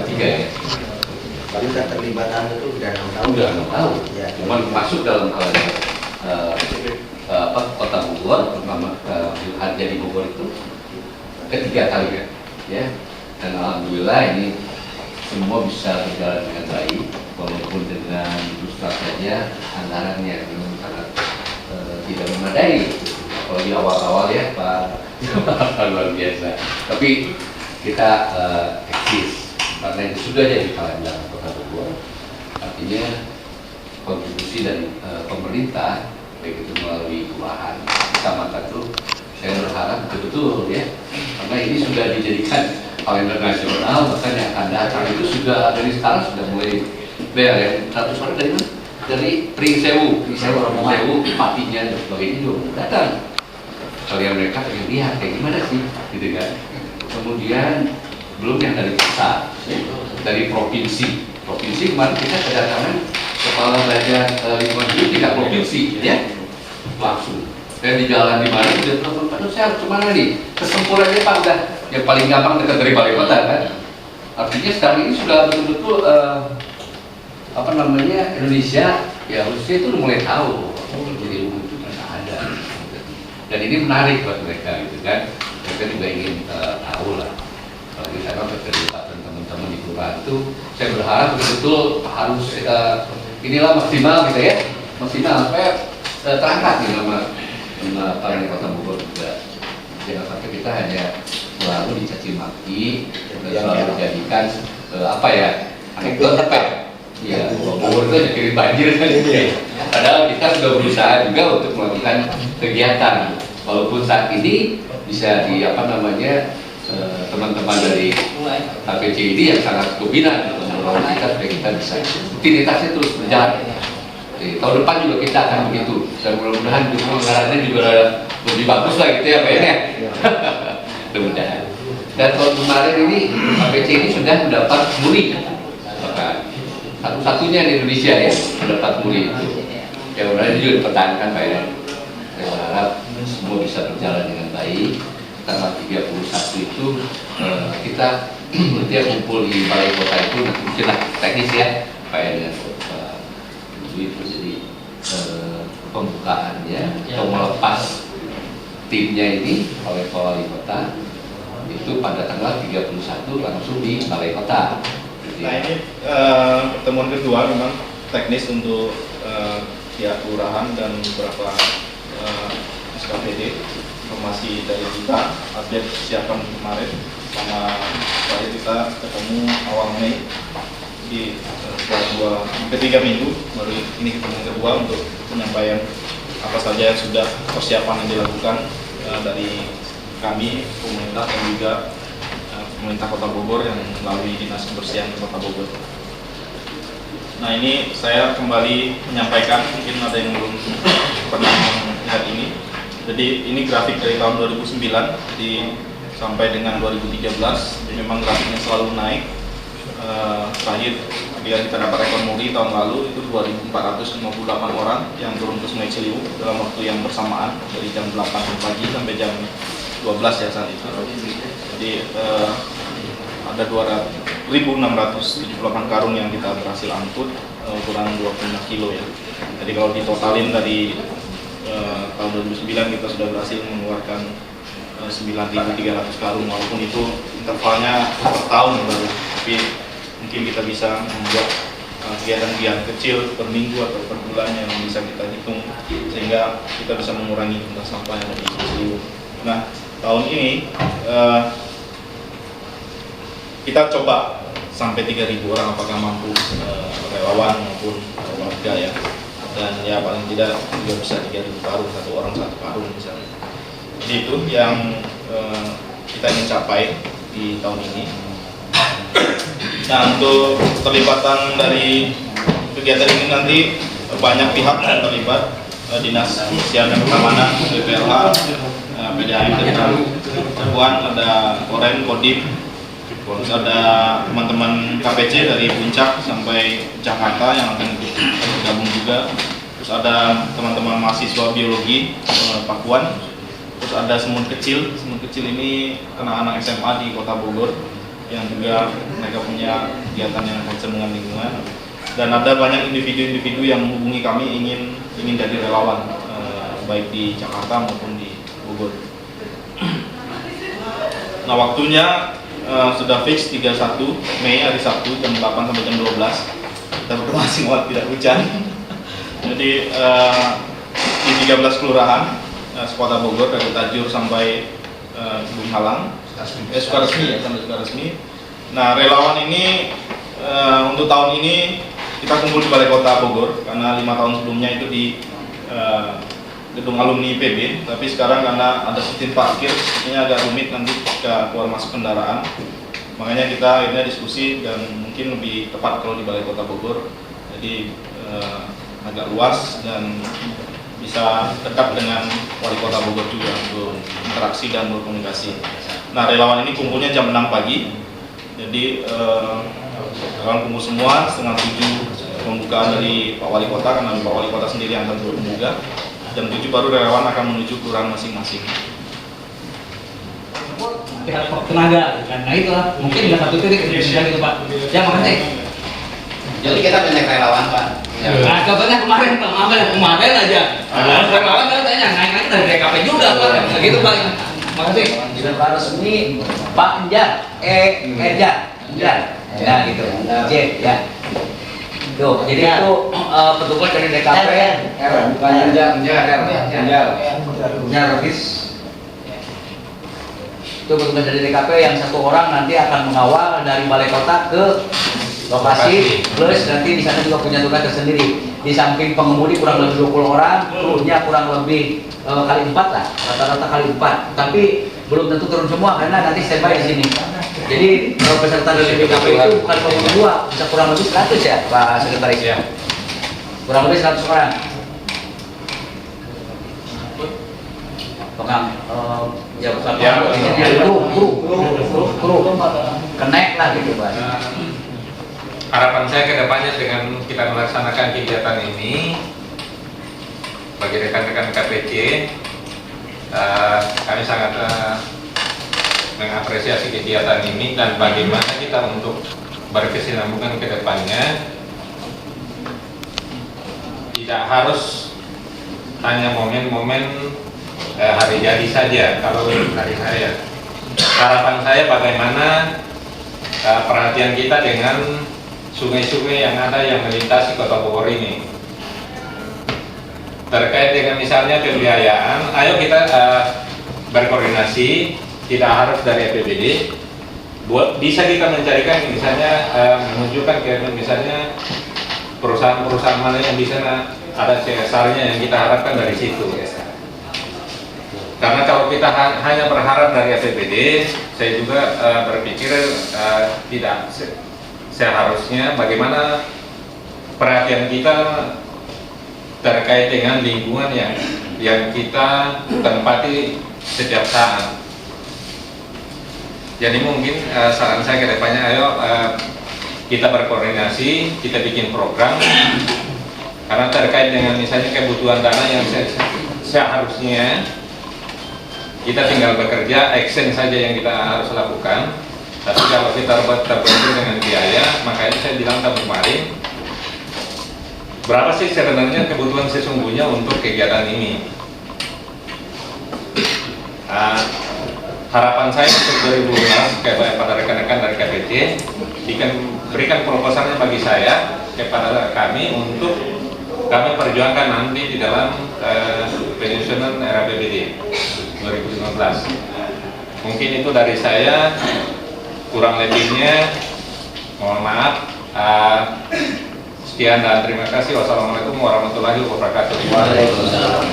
tiga ya. Tapi sudah terlibat itu udah 6 tahun. Udah 6 tahun. Ya. Cuman masuk dalam Kota Bogor, pertama pilkada di Bogor itu ketiga kali ya. Dan alhamdulillah ini semua bisa berjalan dengan baik, walaupun dengan dusta saja anggarannya memang sangat tidak memadai. Kalau di awal-awal ya Pak luar biasa. Tapi kita eksis karena itu sudah jadi kelanjutan Kota Bogor. Artinya kontribusi dari pemerintah baik itu melalui kelurahan, kecamatan itu saya berharap betul-betul ya, karena ini sudah dijadikan kalender nasional, bahkan yang akan datang itu sudah dari sekarang sudah mulai bayar ya. 100 orang dari mana? Dari Pringsewu, Patinya dan sebagainya juga datang. Kalian mereka pengen lihat kayak gimana sih, gitu kan. Kemudian belum yang dari pusat, dari provinsi kemarin kita kedatangan kepala daerah lingkungan hidup 3 provinsi ya langsung. Dan di jalan di mana dia telepon, Pak saya harus kemana nih? Kesimpulannya Pak udah yang paling gampang dekat dari balai kota kan. Artinya sekarang ini sudah betul-betul Indonesia ya harusnya itu mulai tahu jadi umum itu kan ada. Dan ini menarik buat mereka gitu kan. Mereka juga ingin tahu lah. Kalau kita keterlibatan teman-teman di kelurahan itu, saya berharap betul-betul harus inilah maksimal gitu ya, maksimal supaya terangkat nih nama para di Kota Bogor juga. Jangan sampai kita hanya selalu dicaci maki, selalu dijadikan anekdot apa ya? Ya, Bogor itu jadi banjir kan. Padahal kita sudah berusaha juga untuk melakukan kegiatan. Walaupun saat ini bisa di teman-teman dari KPC ini yang sangat dominan mendorong kita supaya kita bisa rutinitasnya terus berjalan. Tahun depan juga kita akan begitu. Dan mudah-mudahan anggarannya juga lebih bagus lah gitu ya Pak ya. Mudah-mudahan. Dan tahun kemarin ini KPC ini sudah mendapat muri, bahkan satu-satunya di Indonesia ya mendapat muri itu. Ya mudah-mudahan juga dipertahankan Pak ya. Saya berharap semua bisa berjalan dengan baik. Tanggal 31 itu kita nanti kumpul di balai kota itu mungkin lah teknis ya Pak ya dengan itu jadi pembukaannya atau melepas timnya ini oleh wali kota itu pada tanggal 31 langsung di balai kota. Nah ini pertemuan kedua memang teknis untuk pihak kelurahan dan beberapa SKPD. Informasi dari kita, update persiapan kemarin sama terakhir kita ketemu awal Mei di ketiga minggu, baru ini ketemu kedua untuk penyampaian apa saja yang sudah persiapan yang dilakukan dari kami, pemerintah dan juga pemerintah Kota Bogor yang melalui Dinas Kebersihan Kota Bogor. Nah ini saya kembali menyampaikan, mungkin ada yang belum pernah melihat ini. Jadi ini grafik dari tahun 2009 sampai dengan 2013, jadi memang grafiknya selalu naik. Terakhir kita dapat rekor muri tahun lalu itu 2.458 orang yang turun ke Sungai Ciliwung dalam waktu yang bersamaan dari jam 8 pagi sampai jam 12 ya saat itu. Jadi ada 2.678 karung yang kita berhasil angkut, ukuran 25 kilo ya. Jadi kalau ditotalin dari tahun 2009 kita sudah berhasil mengeluarkan 9.300 karung, walaupun itu intervalnya per tahun baru, tapi mungkin kita bisa membuat kegiatan-kegiatan kecil per minggu atau per bulan yang bisa kita hitung sehingga kita bisa mengurangi jumlah sampah yang ada di Ciliwung. Nah tahun ini kita coba sampai 3.000 orang apakah mampu, relawan maupun warga ya. Dan ya paling tidak juga bisa 3.000 karung, satu orang satu karung misalnya. Jadi itu yang kita ingin capai di tahun ini. Nah untuk keterlibatan dari kegiatan ini nanti banyak pihak yang terlibat, Dinas Kebersihan dan Keamanan, BPLH, PDAM dan Perempuan, ada Korem, Kodim, terus ada teman-teman KPC dari Puncak sampai Jakarta yang akan bergabung juga. Terus ada teman-teman mahasiswa biologi Pakuan. Terus ada Semun Kecil ini anak-anak SMA di Kota Bogor yang juga mereka punya kegiatan yang concern dengan lingkungan. Dan ada banyak individu-individu yang menghubungi kami ingin jadi relawan, baik di Jakarta maupun di Bogor. Nah, waktunya sudah fix 31 Mei hari Sabtu jam 8 sampai jam 12. Kita berdoa semoga tidak hujan. Jadi di 13 kelurahan sekota Bogor dari Tajur sampai Gunung Halang, Sukaresmi ya, sampai Sukaresmi. Nah, relawan ini untuk tahun ini kita kumpul di Balai Kota Bogor karena 5 tahun sebelumnya itu di gedung alumni IPB, tapi sekarang karena ada sistem parkir sepertinya agak rumit nanti ketika keluar masuk kendaraan. Makanya kita akhirnya diskusi dan mungkin lebih tepat kalau di Balai Kota Bogor. Jadi agak luas dan bisa dekat dengan Wali Kota Bogor juga untuk interaksi dan berkomunikasi. Nah, relawan ini kumpulnya jam 6 pagi. Jadi relawan kumpul semua setengah 7 pembukaan dari Pak Wali Kota, karena Pak Wali Kota sendiri yang akan membuka. Jam 7 baru relawan akan menuju kelurahan masing-masing. Pihak tenaga, karena itulah mungkin nggak satu titik gitu Pak. Ya makasih. Jadi kita banyak relawan Pak. Nah, contohnya kemarin aja. Relawan kan tanya naik dari DKP juga Pak. Begitu Pak. Makasih. Pak resmi Pak Enjar, Enjar. Ya gitu. J ya. Tuh, jadi itu petugas dari DKP. Bukan Enjar Robis. Itu petugas dari DKP yang satu orang nanti akan mengawal dari Balai Kota ke lokasi, plus nanti di sana juga punya tugas tersendiri. Di samping pengemudi kurang lebih 20 orang, krunya kurang lebih kali 4 lah, rata-rata kali 4. Tapi belum tentu turun semua karena nanti standby di sini. Jadi peserta dari DKP itu bukan 22, bisa kurang lebih 100 ya Pak Sekretaris ya. Kurang lebih 100 orang. Pengang, ya bukan kru, connect lah gitu Pak. Harapan saya ke depannya dengan kita melaksanakan kegiatan ini, bagi rekan-rekan KPC, kami sangat mengapresiasi kegiatan ini dan bagaimana kita untuk berkesinambungan ke depannya. Tidak harus hanya momen-momen hari jadi saja. Kalau dari saya, harapan saya bagaimana perhatian kita dengan sungai-sungai yang ada yang melintasi Kota Bogor ini. Terkait dengan misalnya pembiayaan, ayo kita berkoordinasi, tidak harus dari APBD. Bisa kita mencarikan misalnya menunjukkan ke misalnya perusahaan-perusahaan mana yang bisa ada CSR-nya yang kita harapkan dari situ. Karena kalau kita hanya berharap dari APBD, saya juga berpikir tidak seharusnya bagaimana perhatian kita terkait dengan lingkungan yang kita tempati setiap saat. Jadi mungkin saran saya ke depannya, ayo kita berkoordinasi, kita bikin program, karena terkait dengan misalnya kebutuhan dana yang seharusnya kita tinggal bekerja, action saja yang kita harus lakukan. Tapi kalau kita terbentur dengan biaya, makanya saya bilang tadi kemarin, berapa sih sebenarnya kebutuhan sesungguhnya untuk kegiatan ini? Harapan saya untuk 2012 kepada rekan-rekan dari KPC, berikan proposalnya bagi saya kepada kami untuk kami perjuangkan nanti di dalam penyusunan RAPBD 2015. Mungkin itu dari saya. Kurang lebihnya mohon maaf. Sekian dan terima kasih. Wassalamualaikum warahmatullahi wabarakatuh. Waalaikumsalam.